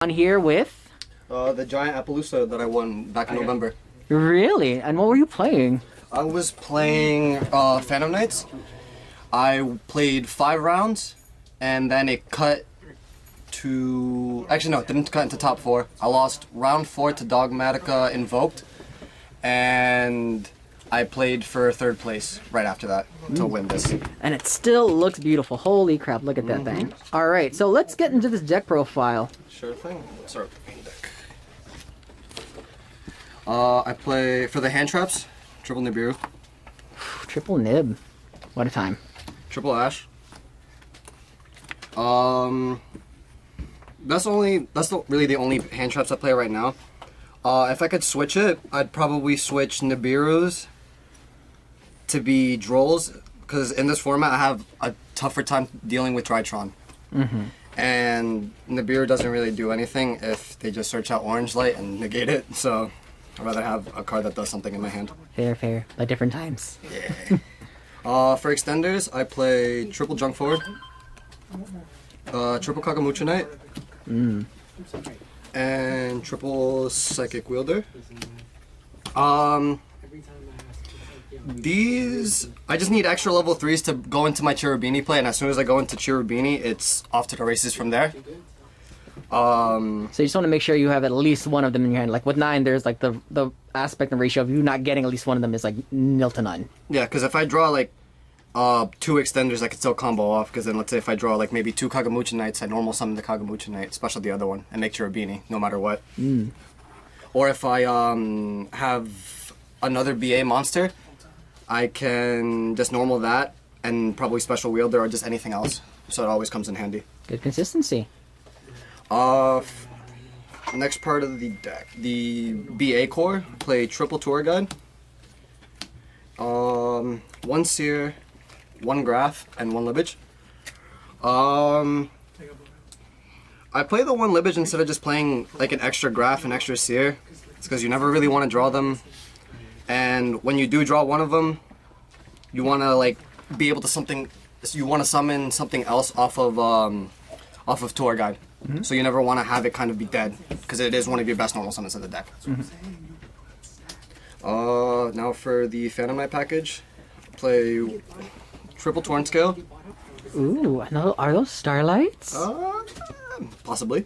On here with... The giant apollousa that I won back in November. Really? And what were you playing? I was playing Phantom Knights. I played 5 rounds, and then it cut to... Actually, no, it didn't cut into top 4. I lost round 4 to Dogmatica Invoked, and I played for 3rd place right after that to win this. And it still looks beautiful. Holy crap, look at that thing. Alright, so let's get into this deck profile. Sure thing. Let's start with the main deck. I play, for the hand traps, triple Nibiru. Triple Nib. What a time. Triple Ash. That's really the only hand traps I play right now. If I could switch it, I'd probably switch Nibiru's to be Drolls, because in this format I have a tougher time dealing with Drytron. And Nibiru doesn't really do anything if they just search out Orange Light and negate it, so I'd rather have a card that does something in my hand. Fair. At different times. Yeah. For extenders, I play triple Junk Forward, triple Kagamucha Knight, and triple Psychic Wielder. These, I just need extra level 3s to go into my Cherubini play, and as soon as I go into Cherubini, it's off to the races from there. So you just want to make sure you have at least one of them in your hand. Like with 9, there's like the aspect and ratio of you not getting at least one of them is like 0 to none. Yeah, because if I draw like 2 extenders, I could still combo off, because then let's say if I draw like maybe 2 Kagamucha Knights, I normal summon the Kagamucha Knight, special the other one, and make Cherubini, no matter what. Or if I have another BA monster, I can just normal that and probably special wielder or just anything else, so it always comes in handy. Good consistency. Next part of the deck, the BA core, play triple tour guide, 1 seer, 1 graph, and 1 libbage. I play the 1 libbage instead of just playing like an extra graph and extra seer. It's because you never really want to draw them, and when you do draw one of them, you want to like be able to you want to summon something else off of tour guide. So you never want to have it kind of be dead, because it is one of your best normal summons in the deck. Now for the Phantom Knight package, play triple Torn Scale. Ooh, are those Starlights? Possibly.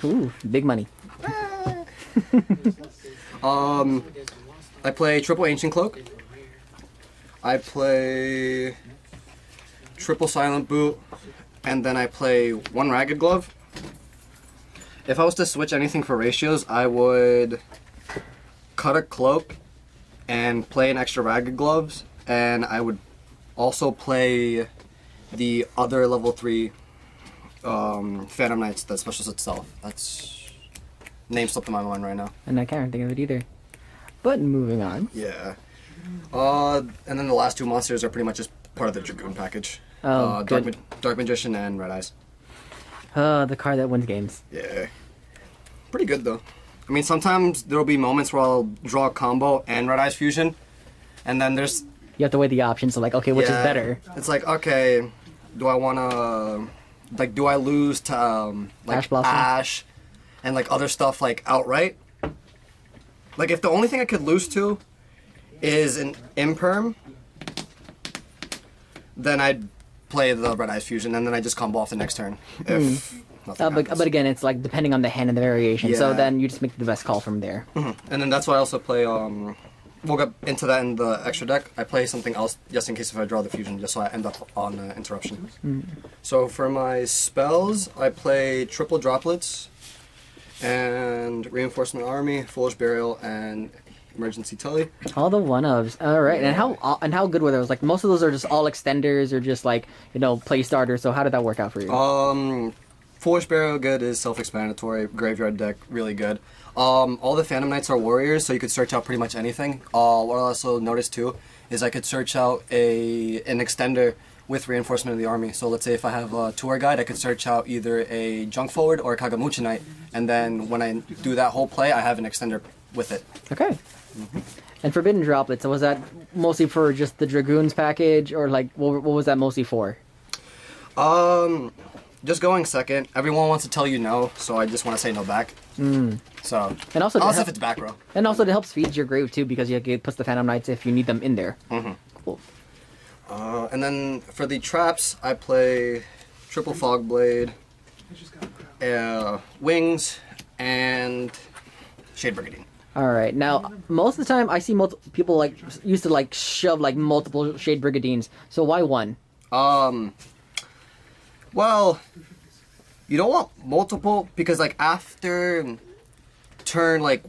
Ooh, big money. I play triple Ancient Cloak. I play triple Silent Boot, and then I play 1 Ragged Glove. If I was to switch anything for ratios, I would cut a Cloak and play an extra Ragged Gloves, and I would also play the other level 3 Phantom Knights that specials itself. That's... name slipped in my mind right now. And I can't think of it either. But moving on. Yeah. And then the last 2 monsters are pretty much just part of the Dragoon package. Oh, good. Dark Magician and Red Eyes. The card that wins games. Yeah. Pretty good, though. I mean, sometimes there'll be moments where I'll draw a combo and Red Eyes Fusion, and then there's... You have to weigh the options, so like, okay, which is better? It's like, okay, do I want to... Like, do I lose to, like, Ash and, like, other stuff, like, outright? Like, if the only thing I could lose to is an Imperm, then I'd play the Red Eyes Fusion, and then I just combo off the next turn. If nothing happens. But again, it's like depending on the hand and the variation, so then you just make the best call from there. And then that's why I also play, we'll get into that in the extra deck. I play something else just in case if I draw the Fusion, just so I end up on Interruption. So for my spells, I play triple Droplets, and Reinforcement Army, Foolish Burial, and Emergency Telly. All the one-ofs. Alright, and how good were those? Like, most of those are just all extenders or just like, play starters, so how did that work out for you? Foolish Burial good is self-explanatory. Graveyard deck, really good. All the Phantom Knights are warriors, so you could search out pretty much anything. What I also noticed too is I could search out an extender with Reinforcement of the Army. So let's say if I have a tour guide, I could search out either a Junk Forward or a Kagamucha Knight, and then when I do that whole play, I have an extender with it. Okay. And Forbidden Droplets, was that mostly for just the Dragoons package, or like what was that mostly for? just going second. Everyone wants to tell you no, so I just want to say no back. So, And also, unless if it's back row. and also it helps feed your grave too because it puts the Phantom Knights if you need them in there. Cool. And then for the traps, I play triple fog blade, wings, and shade brigandine. All right. Now, most of the time, I see people like used to like shove like multiple shade brigadines. So why one? Well, you don't want multiple because like after turn like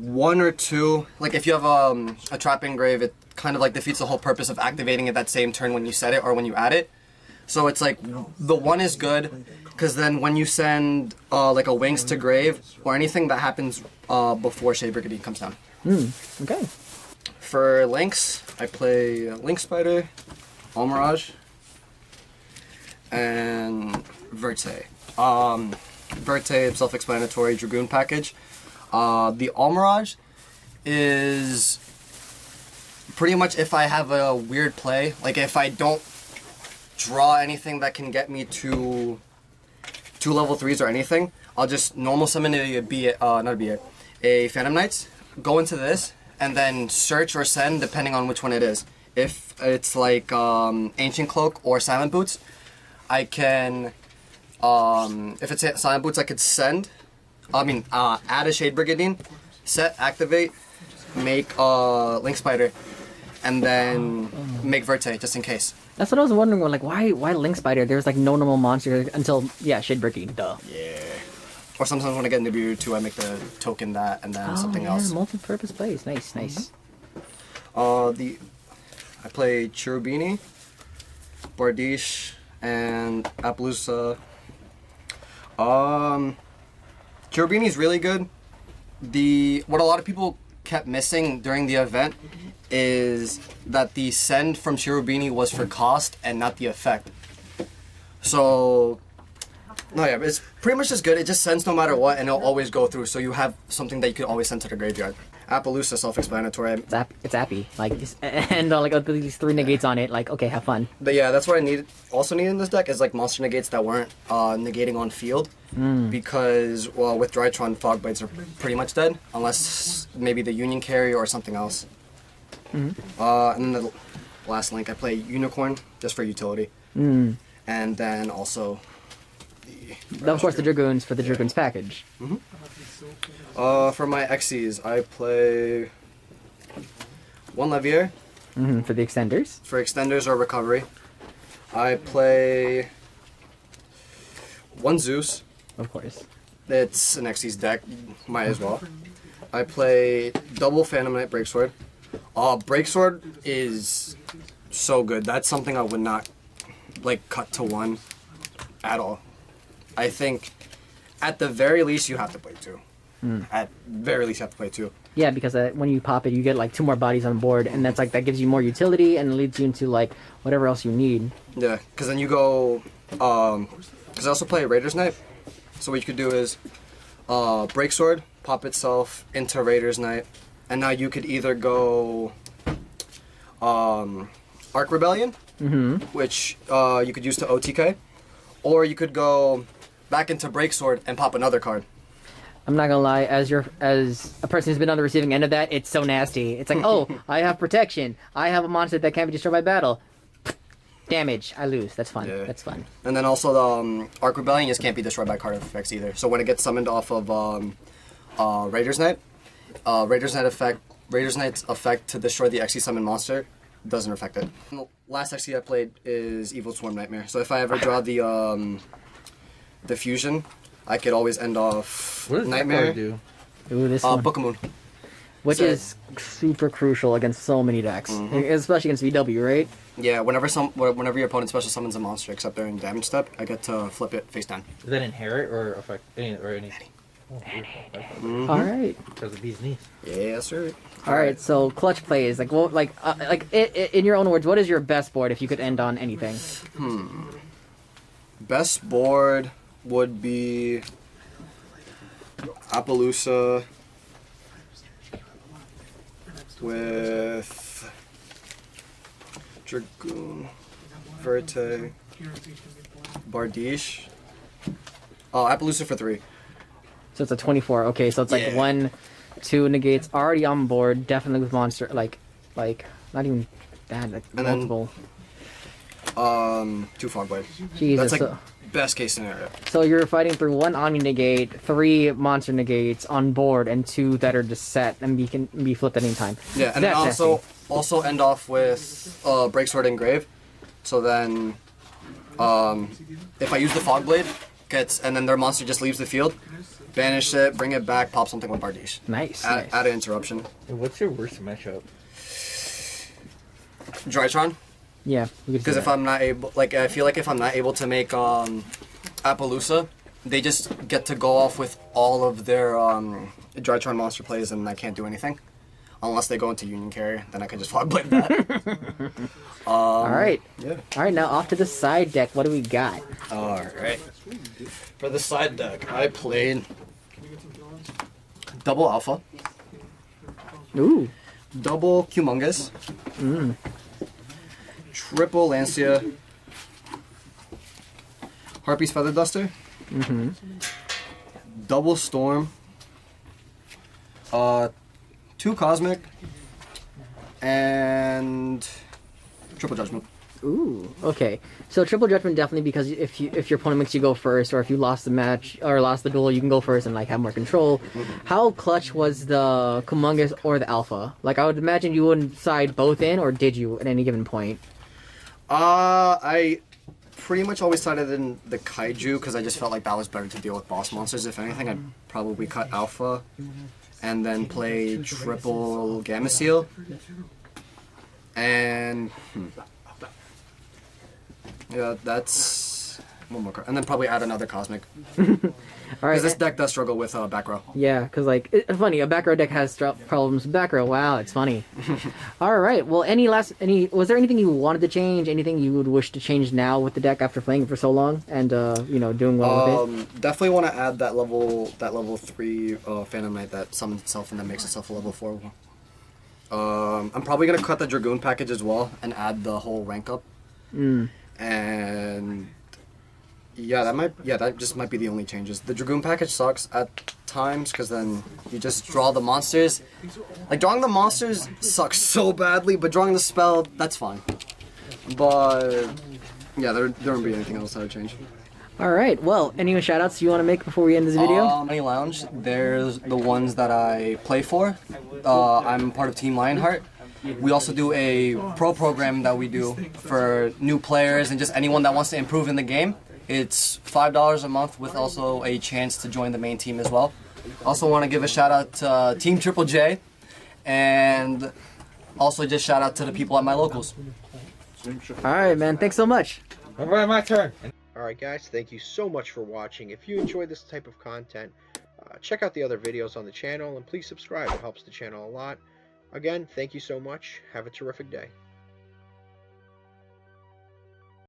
1 or 2, like if you have a trap engrave, it kind of like defeats the whole purpose of activating it that same turn when you set it or when you add it. So it's like the 1 is good because then when you send like a wings to grave or anything that happens before shade brigandine comes down. Okay. For Lynx, I play Lynx Spider, Almirage, and Verte. Verte, self-explanatory Dragoon package. The Almirage is pretty much if I have a weird play, like if I don't draw anything that can get me to 2 level 3s or anything, I'll just normal summon a Phantom Knights, go into this, and then search or send depending on which one it is. If it's like Ancient Cloak or Silent Boots, I can, if it's Silent Boots, I could add a Shade Brigandine, set, activate, make Lynx Spider, and then make Verte, just in case. That's what I was wondering. Like, why Lynx Spider? There's like no normal monster until Shade Brigandine. Duh. Yeah. Or sometimes when I get Nibiru too, I make the token that and then something else. Multi-purpose plays. Nice. I play Cherubini, Bardiche, and apollousa. Cherubini is really good. What a lot of people kept missing during the event is that the send from Cherubini was for cost and not the effect. So, it's pretty much just good. It just sends no matter what, and it'll always go through. So you have something that you can always send to the graveyard. Apollousa, self-explanatory. It's appy. Like, and like these 3 negates on it. Like, okay, have fun. But yeah, that's what I needed. Also needed in this deck is like monster negates that weren't negating on field, because with Drytron, Fog Blades are pretty much dead unless maybe the Union Carry or something else. And then the last link, I play Unicorn just for utility, and then also of course the Dragoons for the Dragoons package. For my Xyz, I play 1 Levier. For the extenders. For extenders or recovery, I play 1 Zeus. Of course. It's an Xyz deck, might as well. I play double Phantom Knight Breaksword. Breaksword is so good. That's something I would not cut to 1 at all. I think at the very least you have to play 2. At very least you have to play 2. Yeah, because when you pop it, you get like 2 more bodies on board, and that gives you more utility and leads you into like whatever else you need. Yeah, because then you go. Because I also play Raider's Knight, so what you could do is Breaksword, pop itself into Raider's Knight, and now you could either go Arc Rebellion, which you could use to OTK, or you could go back into Breaksword and pop another card. I'm not gonna lie, as a person who's been on the receiving end of that, it's so nasty. It's like, oh, I have protection. I have a monster that can't be destroyed by battle. Damage. I lose. That's fun. Yeah. That's fun. And then also the Arc Rebellion just can't be destroyed by card effects either. So when it gets summoned off of Raider's Knight, Raider's Knight's effect to destroy the Xyz summon monster doesn't affect it. And the last Xyz I played is Evil Swarm Nightmare. So if I ever draw the fusion, I could always end off What does Nightmare. that card do? Ooh, this one. Book of Moon. Which is super crucial against so many decks. Especially against VW, right? Yeah, whenever your opponent special summons a monster except they're in damage step, I get to flip it face down. Is that inherit or affect any? Alright. Because of these knees. Yeah, sir. Alright, so clutch plays. In your own words, what is your best board if you could end on anything? Best board would be Apollousa with Dragoon, Verte, Bardiche, Oh, apollousa for 3. So it's a 24. Okay, so it's like Yeah. 1, 2 negates already on board. Definitely with monster. Like not even that. Like And then- multiple. 2 fog blade. Jesus. That's like So, best case scenario. so you're fighting through 1 omni negate, 3 monster negates on board, and 2 that are just set and can be flipped at any time. Yeah, and then That's also end off with breaksword engrave. So then, if I use the fog blade, and then their monster just leaves the field, banish it, bring it back, pop something with Bardiche. Nice. Add, Nice. add an interruption. And what's your worst matchup? Drytron. Yeah. we could Because do if that. I'm not able, like, I feel like if I'm not able to make apollousa, they just get to go off with all of their Drytron monster plays, and I can't do anything. Unless they go into Union Carrier, then I can just fog blade that. All right. Yeah. All right. Now off to the side deck. What do we got? Alright. For the side deck, I played double Alpha, Ooh. double Humongous, triple Lancia, Harpy's Feather Duster, double Storm, 2 Cosmic, and triple Judgment. Ooh, okay. So triple judgment definitely, because if your opponent makes you go first, or if you lost the match or lost the duel, you can go first and like have more control. How clutch was the Humongous or the Alpha? Like I would imagine you wouldn't side both in, or did you at any given point? I pretty much always sided in the Kaiju because I just felt like that was better to deal with boss monsters. If anything, I'd probably cut Alpha and then play triple Gamma Seal. And yeah, that's one more card, and then probably add another Cosmic All right. because this deck does struggle with back row. Yeah, because like it's funny, a back row deck has problems with back row. Wow, it's funny. All right. Well, was there anything you wanted to change? Anything you would wish to change now with the deck after playing it for so long and doing well with it? Definitely want to add that level 3 Phantom Knight that summons itself and then makes itself a level 4. I'm probably gonna cut the Dragoon package as well and add the whole rank up. And yeah, that just might be the only changes. The Dragoon package sucks at times because then you just draw the monsters. Like drawing the monsters sucks so badly, but drawing the spell, that's fine. But yeah, there wouldn't be anything else I would change. All right. Well, any shout outs you want to make before we end this video? Money Lounge, there's the ones that I play for. I'm part of Team Lionheart. We also do a pro program that we do for new players and just anyone that wants to improve in the game. It's $5 a month with also a chance to join the main team as well. Also want to give a shout out to Team Triple J and also just shout out to the people at my locals. All right, man. Thanks so much. All right, my turn. Alright guys, thank you so much for watching. If you enjoy this type of content, check out the other videos on the channel and please subscribe. It helps the channel a lot. Again, thank you so much. Have a terrific day.